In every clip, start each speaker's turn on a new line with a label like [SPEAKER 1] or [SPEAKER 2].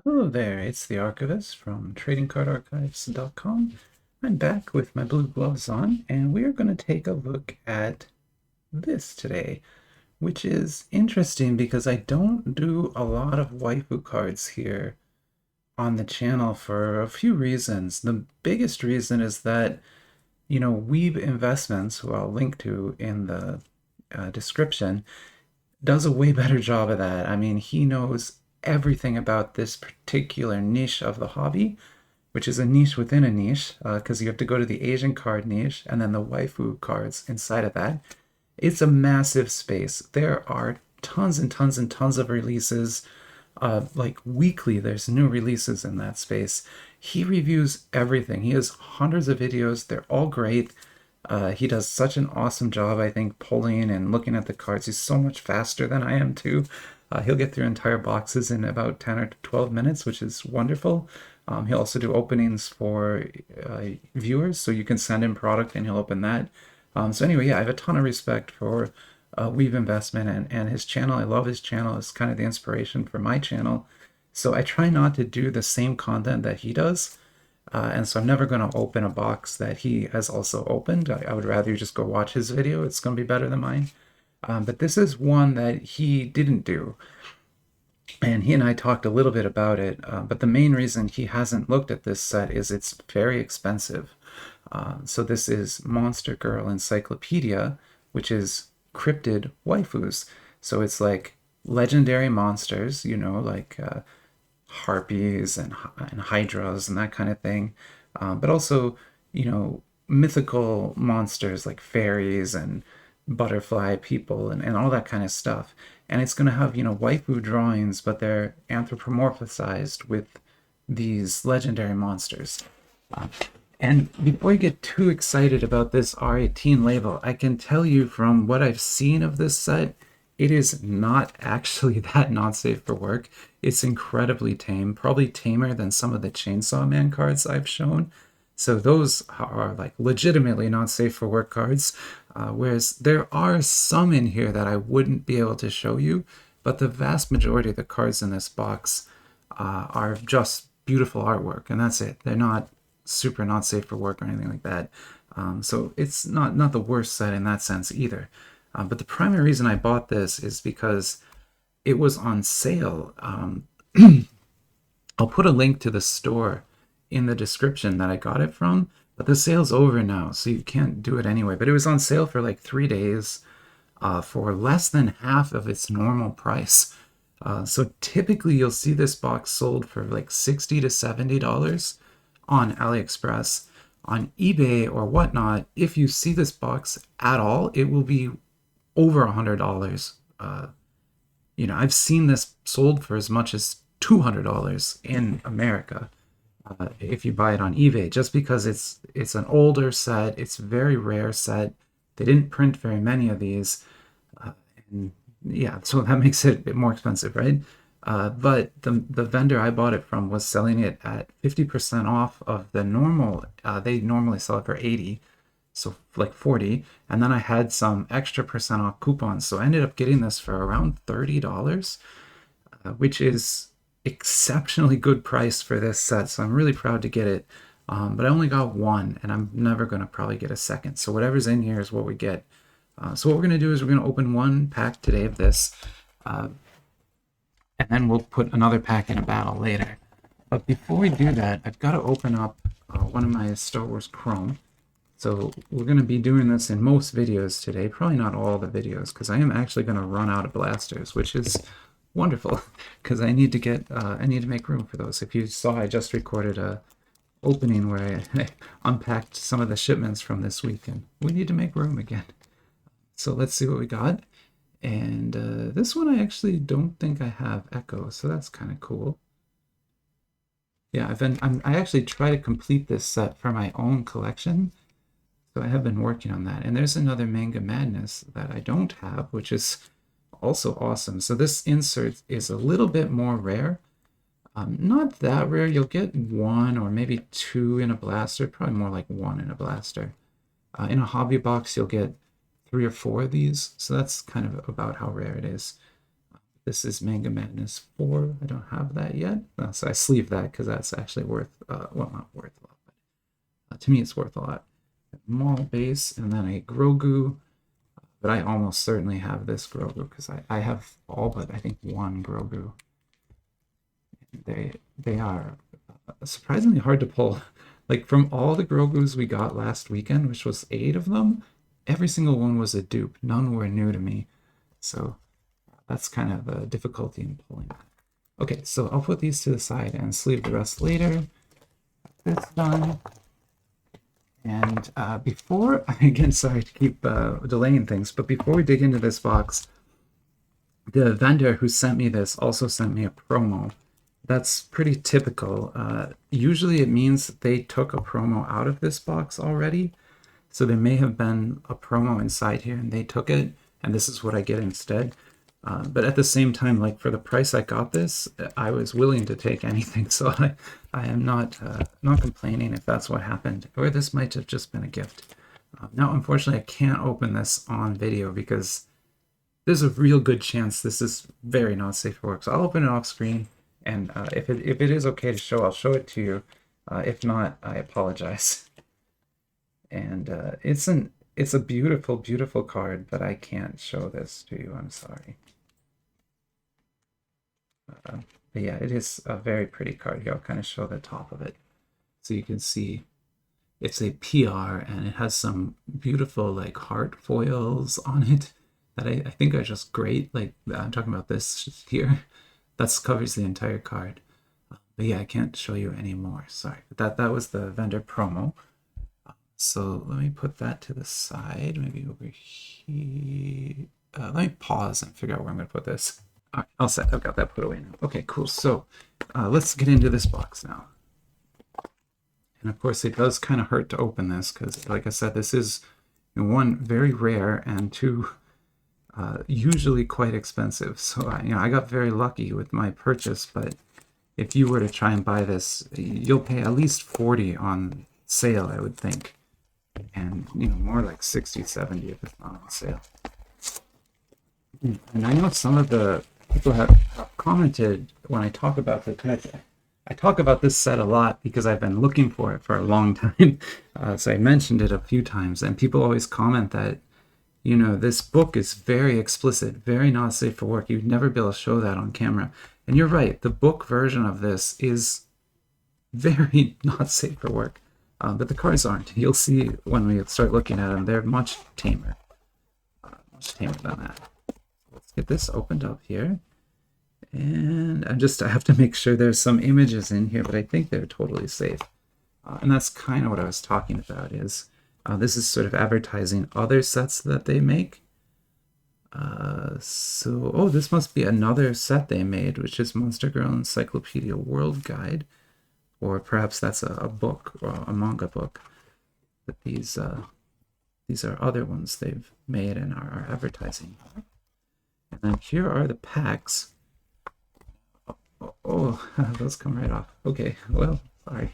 [SPEAKER 1] Hello there, it's the Archivist from TradingCardArchives.com. I'm back with my blue gloves on, and we're going to take a look at this today, which is interesting because I don't do a lot of waifu cards here on the channel for a few reasons. The biggest reason is that, Weeb Investments, who I'll link to in the description, does a way better job of that. I mean, he knows everything about this particular niche of the hobby, which is a niche within a niche, because you have to go to the Asian card niche and then the waifu cards inside of that. It's a massive space. There are tons and tons and tons of releases. Like weekly, there's new releases in that space. He reviews everything. He has hundreds of videos. They're all great. He does such an awesome job, I think, pulling and looking at the cards. He's so much faster than I am, too. He'll get through entire boxes in about 10 or 12 minutes, which is wonderful. He'll also do openings for viewers, so you can send him product and he'll open that. So anyway, yeah, I have a ton of respect for Weave Investment and his channel. I love his channel. It's kind of the inspiration for my channel. So I try not to do the same content that he does. And so I'm never going to open a box that he has also opened. I would rather you just go watch his video. It's going to be better than mine. But this is one that he didn't do. And he and I talked a little bit about it. But the main reason he hasn't looked at this set is it's very expensive. So this is Monster Girl Encyclopedia, which is cryptid waifus. So it's like legendary monsters, like harpies and hydras and that kind of thing. But also, mythical monsters like fairies and butterfly people and all that kind of stuff. And it's going to have, waifu drawings, but they're anthropomorphized with these legendary monsters. Uh, and before you get too excited about this R18 label, I can tell you from what I've seen of this set, it is not actually that not safe for work. It's incredibly tame, probably tamer than some of the Chainsaw Man cards I've shown. So those are like legitimately not safe for work cards. Whereas there are some in here that I wouldn't be able to show you, but the vast majority of the cards in this box are just beautiful artwork, and that's it. They're not super not safe for work or anything like that. So it's not the worst set in that sense either. But the primary reason I bought this is because it was on sale. I'll put a link to the store in the description that I got it from, but the sale's over now, so you can't do it anyway. But it was on sale for like 3 days for less than half of its normal price. So typically you'll see this box sold for like $60 to $70 on AliExpress. On eBay or whatnot, if you see this box at all, it will be over $100. I've seen this sold for as much as $200 in America if you buy it on eBay, just because it's an older set. It's a very rare set. They didn't print very many of these, and yeah, so that makes it a bit more expensive, right? But the vendor I bought it from was selling it at 50% off of the normal. They normally sell it for 80, so like 40, and then I had some extra percent off coupons, so I ended up getting this for around $30, which is exceptionally good price for this set. So I'm really proud to get it. But I only got one, and I'm never going to probably get a second. So whatever's in here is what we get. So what we're going to do is we're going to open one pack today of this, and then we'll put another pack in a battle later. But before we do that, I've got to open up one of my Star Wars Chrome. So we're going to be doing this in most videos today, probably not all the videos, because I am actually going to run out of blasters, which is wonderful, because I need to make room for those. If you saw, I just recorded a opening where I unpacked some of the shipments from this week, and we need to make room again. So let's see what we got. And this one I actually don't think I have Echo, so that's kind of cool. Yeah, I actually try to complete this set for my own collection. So I have been working on that. And there's another Manga Madness that I don't have, which is also awesome. So this insert is a little bit more rare. Not that rare. You'll get one or maybe two in a blaster, probably more like one in a blaster. In a hobby box, you'll get 3 or 4 of these. So that's kind of about how rare it is. This is Manga Madness 4. I don't have that yet. So I sleeve that because that's actually worth, well, not worth a lot, but to me it's worth a lot. Mall base, and then a Grogu. But I almost certainly have this Grogu because I have all but I think one Grogu. They are surprisingly hard to pull. Like from all the Grogus we got last weekend, which was 8 of them, every single one was a dupe. None were new to me. So that's kind of the difficulty in pulling that. Okay, so I'll put these to the side and sleeve the rest later. That's done. And before, again, sorry to keep delaying things, but before we dig into this box, the vendor who sent me this also sent me a promo. That's pretty typical. Usually it means that they took a promo out of this box already. So there may have been a promo inside here and they took it, and this is what I get instead. But at the same time, like for the price I got this, I was willing to take anything. So I am not complaining if that's what happened, or this might have just been a gift. Now, unfortunately, I can't open this on video because there's a real good chance this is very not safe for work. So I'll open it off screen, and if it is okay to show, I'll show it to you. If not, I apologize. And it's a beautiful, beautiful card, but I can't show this to you. I'm sorry. But yeah, it is a very pretty card here. I'll kind of show the top of it. So you can see it's a PR, and it has some beautiful like heart foils on it that I think are just great. Like I'm talking about this here. That covers the entire card. But yeah, I can't show you any more. Sorry. But that was the vendor promo. So let me put that to the side. Maybe over here. Let me pause and figure out where I'm going to put this. All right, all set. I've got that put away now. Okay, cool. So let's get into this box now. And of course, it does kind of hurt to open this because, like I said, this is, one, very rare, and two, usually quite expensive. So I got very lucky with my purchase, but if you were to try and buy this, you'll pay at least $40 on sale, I would think, and more like $60, $70 if it's not on sale. And I know some of the people have commented when I talk about the pet. I talk about this set a lot because I've been looking for it for a long time. So I mentioned it a few times, and people always comment that, this book is very explicit, very not safe for work. You'd never be able to show that on camera. And you're right, the book version of this is very not safe for work. But the cards aren't. You'll see when we start looking at them, they're much tamer. Much tamer than that. Let's get this opened up here. And I have to make sure there's some images in here, but I think they're totally safe. And that's kind of what I was talking about, is this is sort of advertising other sets that they make. So this must be another set they made, which is Monster Girl Encyclopedia World Guide. Or perhaps that's a book, or a manga book. But these are other ones they've made and are advertising. And then here are the packs. Oh, those come right off. Okay, well, sorry.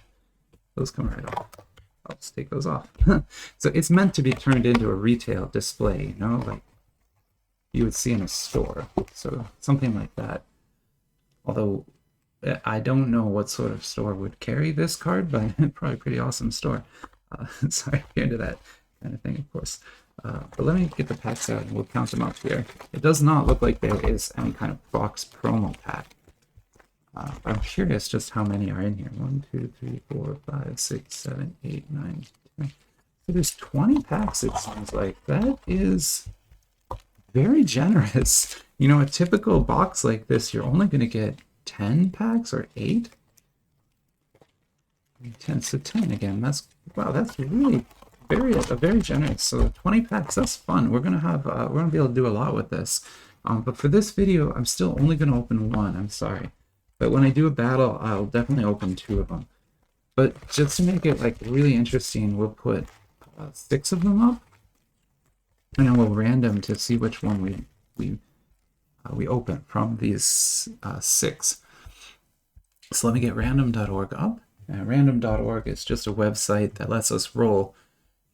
[SPEAKER 1] Those come right off. I'll just take those off. So it's meant to be turned into a retail display, like you would see in a store. So something like that. Although I don't know what sort of store would carry this card, but probably a pretty awesome store. Sorry if you're into that kind of thing, of course. But let me get the packs out and we'll count them up here. It does not look like there is any kind of box promo pack. I'm curious just how many are in here. 1, 2, 3, 4, 5, 6, 7, 8, 9, 10. So there's 20 packs, it seems like. That is very generous. A typical box like this, you're only going to get 10 packs or 8? 10, so 10 again. That's really very generous. So 20 packs, that's fun. We're gonna be able to do a lot with this. But for this video, I'm still only gonna open one. I'm sorry, but when I do a battle, I'll definitely open 2 of them. But just to make it like really interesting, we'll put 6 of them up, and then we'll random to see which one we open from these 6. So let me get random.org up. Random.org is just a website that lets us roll,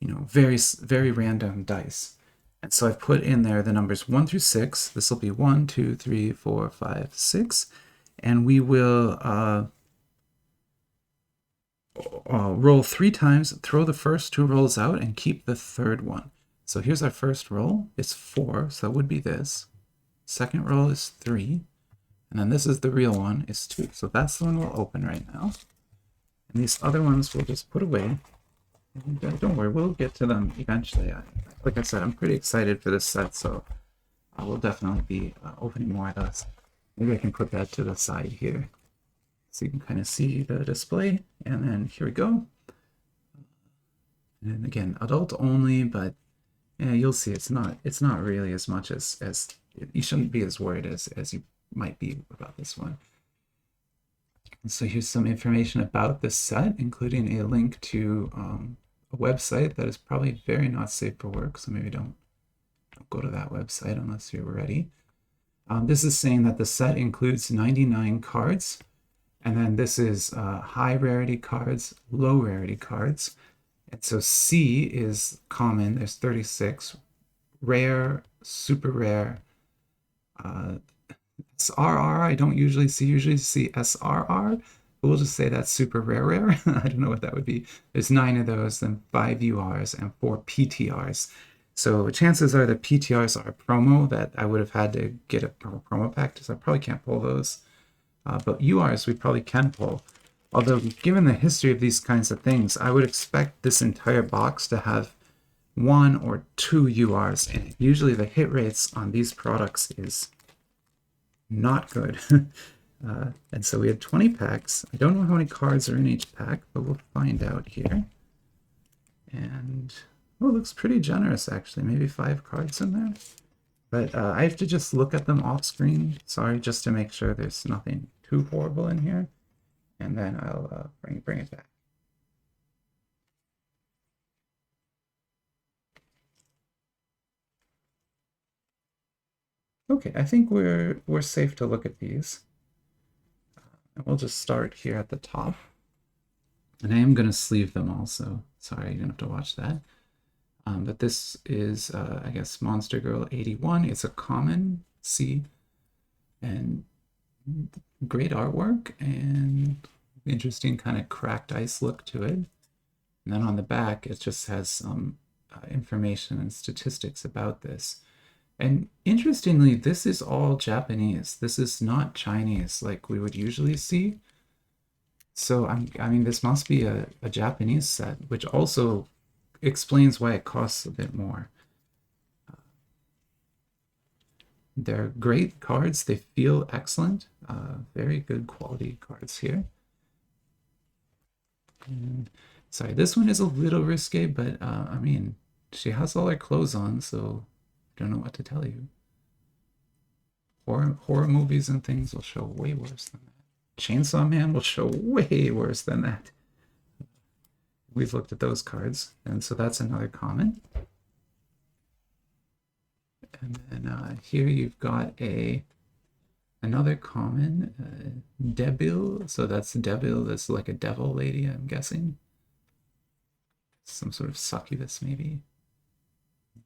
[SPEAKER 1] very, very random dice. And so I've put in there the numbers 1 through 6. This will be 1, 2, 3, 4, 5, 6. And we will roll 3 times, throw the first 2 rolls out, and keep the third one. So here's our first roll. It's 4, so that would be this. Second roll is 3. And then this is the real one, is 2. So that's the one we'll open right now. And these other ones we'll just put away. And don't worry, we'll get to them eventually. Like I said, I'm pretty excited for this set, so I will definitely be opening more of those. Maybe I can put that to the side here so you can kind of see the display. And then here we go. And again, adult only, but yeah, you'll see it's not really as much as you shouldn't be as worried as you might be about this one. And so here's some information about this set, including a link to a website that is probably very not safe for work, so maybe don't go to that website unless you're ready. This is saying that the set includes 99 cards, and then this is high rarity cards, low rarity cards. And so C is common, there's 36, rare, super rare, SRR, I don't usually see SRR, but we'll just say that's super rare. I don't know what that would be. There's 9 of those, then 5 URs and 4 PTRs. So chances are the PTRs are a promo that I would have had to get a promo pack, so I probably can't pull those. But URs we probably can pull. Although given the history of these kinds of things, I would expect this entire box to have 1 or 2 URs in it. Usually the hit rates on these products is not good. And so we had 20 packs. I don't know how many cards are in each pack, but we'll find out here. And oh, it looks pretty generous actually. Maybe 5 cards in there. But I have to just look at them off screen. Sorry, just to make sure there's nothing too horrible in here. And then I'll bring it back. Okay, I think we're safe to look at these. And we'll just start here at the top. And I am going to sleeve them also. Sorry, you don't have to watch that. But this is, I guess, Monster Girl 81. It's a common C. And great artwork and interesting kind of cracked ice look to it. And then on the back, it just has some information and statistics about this. And interestingly, this is all Japanese. This is not Chinese like we would usually see. So I mean, this must be a Japanese set, which also explains why it costs a bit more. They're great cards. They feel excellent. Very good quality cards here. And, sorry, this one is a little risque, but I mean, she has all her clothes on, so I don't know what to tell you. Horror movies and things will show way worse than that. Chainsaw Man will show way worse than that. We've looked at those cards, and so that's another common. And then here you've got another common, Debil. So that's Debil, that's like a devil lady, I'm guessing. Some sort of succubus, maybe.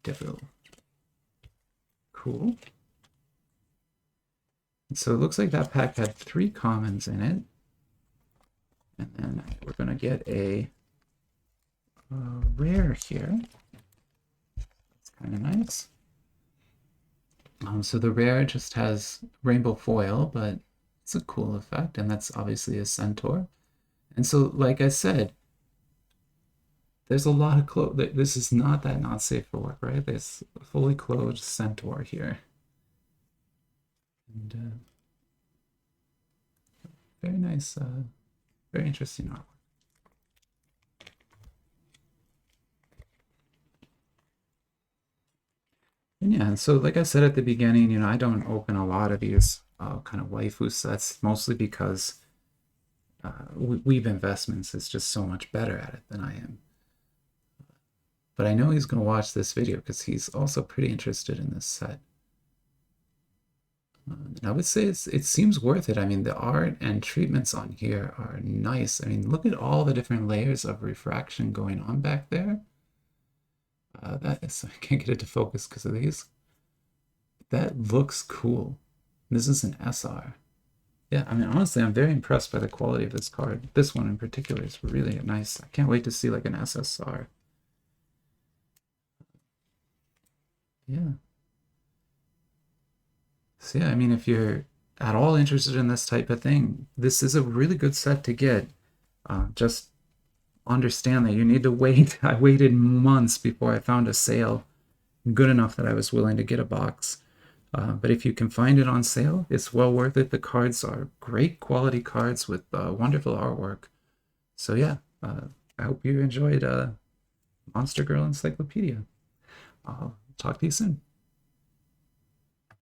[SPEAKER 1] Debil. Cool. So it looks like that pack had 3 commons in it. And then we're going to get a rare here. That's kind of nice. So the rare just has rainbow foil, but it's a cool effect, and that's obviously a centaur. And so, like I said, there's a lot of clothes. This is not that not safe for work, right? There's a fully clothed centaur here. And very nice, very interesting artwork. And yeah, so like I said at the beginning, you know, I don't open a lot of these kind of waifu sets, mostly because Weave Investments is just so much better at it than I am. But I know he's going to watch this video because he's also pretty interested in this set. And I would say it seems worth it. I mean, the art and treatments on here are nice. I mean, look at all the different layers of refraction going on back there. That is, I can't get it to focus because of these. That looks cool. This is an SR. Yeah, I mean, honestly, I'm very impressed by the quality of this card. This one in particular is really nice. I can't wait to see like an SSR. Yeah. So yeah, I mean, if you're at all interested in this type of thing, this is a really good set to get. Just understand that you need to wait. I waited months before I found a sale good enough that I was willing to get a box. But if you can find it on sale, it's well worth it. The cards are great quality cards with wonderful artwork. So yeah, I hope you enjoyed Monster Girl Encyclopedia. I'll talk to you soon.